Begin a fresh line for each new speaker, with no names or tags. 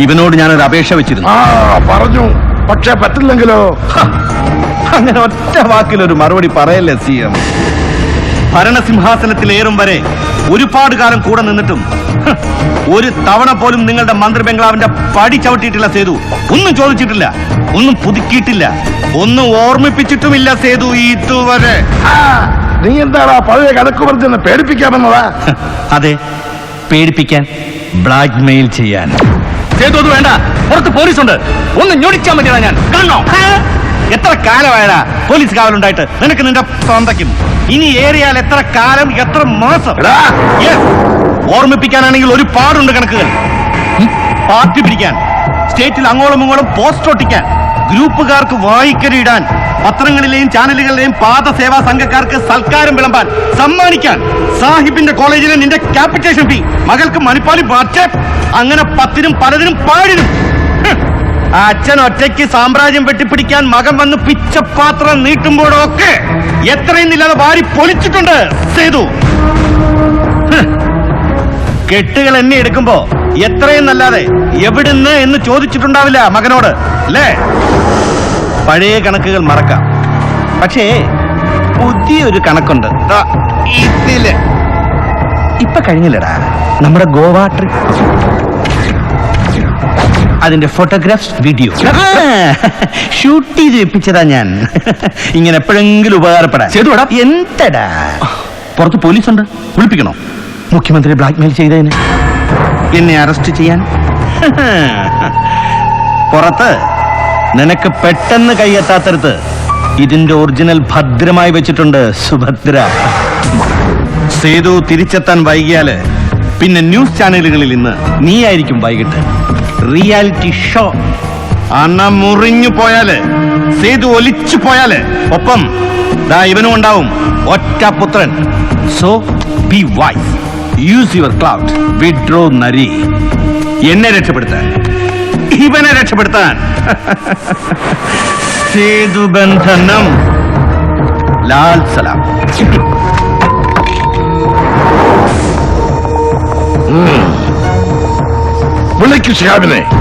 ഇവനോട് ഞാനൊരു അപേക്ഷ വെച്ചിരുന്നു.
പറഞ്ഞു, പക്ഷെ പറ്റില്ലെങ്കിലോ?
അങ്ങനെ ഒറ്റ വാക്കിലൊരു മറുപടി പറയല്ലേ CM. ഭരണസിംഹാസനത്തിലേറും വരെ ഒരുപാട് കാലം കൂടെ നിന്നിട്ടും ഒരു തവണ പോലും നിങ്ങളുടെ മന്ത്രി ബംഗ്ലാവിന്റെ പടി ചവിട്ടിയിട്ടില്ല സേതു. ഒന്നും ചോദിച്ചിട്ടില്ല, ഒന്നും പുതുക്കിയിട്ടില്ല, ഒന്നും ഓർമ്മിപ്പിച്ചിട്ടുമില്ല സേതു ഇതുവരെ.
നീ എന്താടാ പഴയ കണക്ക് പറഞ്ഞെന്ന് പേടിപ്പിക്കാമെന്നതാ?
അതെ, പേടിപ്പിക്കാൻ, ബ്ലാക്ക് മെയിൽ ചെയ്യാൻ. സേതു അത് വേണ്ട, പുറത്ത് പോലീസുണ്ട്, ഒന്ന് ഞൊടിച്ചാൽ മതിയാ. ഞാൻ കാണണോ? എത്ര കാലമായടാ പോലീസ് കാവലുണ്ടായിട്ട് നിനക്ക് നിന്റെ സ്വന്തക്കും? ഇനി ഏറിയാൽ എത്ര കാലം, എത്ര മാസം? ഓർമ്മിപ്പിക്കാനാണെങ്കിൽ ഒരു പാടുണ്ട് കണക്കുകൾ. പാർട്ടി പിടിക്കാൻ, സ്റ്റേറ്റിൽ അങ്ങോളം ഇങ്ങോളം പോസ്റ്റ് ഒട്ടിക്കാൻ, ഗ്രൂപ്പുകാർക്ക് വായിക്കരിയിടാൻ, പത്രങ്ങളിലെയും ചാനലുകളിലെയും പാദസേവാ സംഘക്കാർക്ക് സൽക്കാരം വിളമ്പാൻ, സമ്മാനിക്കാൻ, സാഹിബിന്റെ കോളേജിലെ നിന്റെ ക്യാപിറ്റേഷൻ ഫീ, മകൾക്ക് മണിപ്പാലി ബഡ്ജറ്റ്, അങ്ങനെ പത്തിനും പലതിനും പാടിനും. അച്ഛൻ ഒറ്റയ്ക്ക് സാമ്രാജ്യം വെട്ടിപ്പിടിക്കാൻ മകൻ വന്ന് പിച്ചപാത്രം നീട്ടുമ്പോഴൊക്കെ എത്രയും ഇല്ലാതെ വാരി പൊളിച്ചിട്ടുണ്ട് സേതു. കെട്ടുകൾ എന്നെ എടുക്കുമ്പോ എത്രയും നല്ലാതെ എവിടുന്ന് എന്ന് ചോദിച്ചിട്ടുണ്ടാവില്ല മകനോട്, അല്ലേ? പഴയ കണക്കുകൾ മറക്കാം, പക്ഷേ പുതിയൊരു കണക്കുണ്ട്. ഇതില് ഇപ്പൊ കഴിഞ്ഞില്ലടാ നമ്മുടെ ഗോവ ട്രിപ്പ്. അതിന്റെ ഫോട്ടോഗ്രാഫ്സ്, വീഡിയോ ഷൂട്ട് ചെയ്ത് വെപ്പിച്ചതാ ഞാൻ. ഇങ്ങനെ എപ്പോഴെങ്കിലും ഉപകാരപ്പെടാൻ. എന്തടാ? പുറത്ത് പോലീസുണ്ട്, വിളിപ്പിക്കണോ? മുഖ്യമന്ത്രി ബ്ലാക്ക്മെയിൽ ചെയ്തതിന്, എന്നെ അറസ്റ്റ് ചെയ്യാൻ. പുറത്ത് നിനക്ക് പെട്ടെന്ന് കൈയെത്താത്തടുത്ത് ഇതിന്റെ ഒറിജിനൽ ഭദ്രമായി വെച്ചിട്ടുണ്ട് സുഭദ്ര. സേതു തിരിച്ചെത്താൻ വൈകിയാല് പിന്നെ ന്യൂസ് ചാനലുകളിൽ ഇന്ന് നീ ആയിരിക്കും വൈകിട്ട്. Reality show. അണ്ണ മുറിഞ്ഞു പോയാല്, സേതു ഒലിച്ചു പോയാല് ഒപ്പം ദാ ഇവനും ഉണ്ടാവും, ഒറ്റ പുത്രൻ. So be wise, use your cloud, withdraw നരി. എന്നെ രക്ഷപ്പെടുത്താൻ, ഇവനെ രക്ഷപ്പെടുത്താൻ. സേതു ബന്ധനം. ലാൽ സലാം.
വിളിക്കു ഷിഹാബിനെ.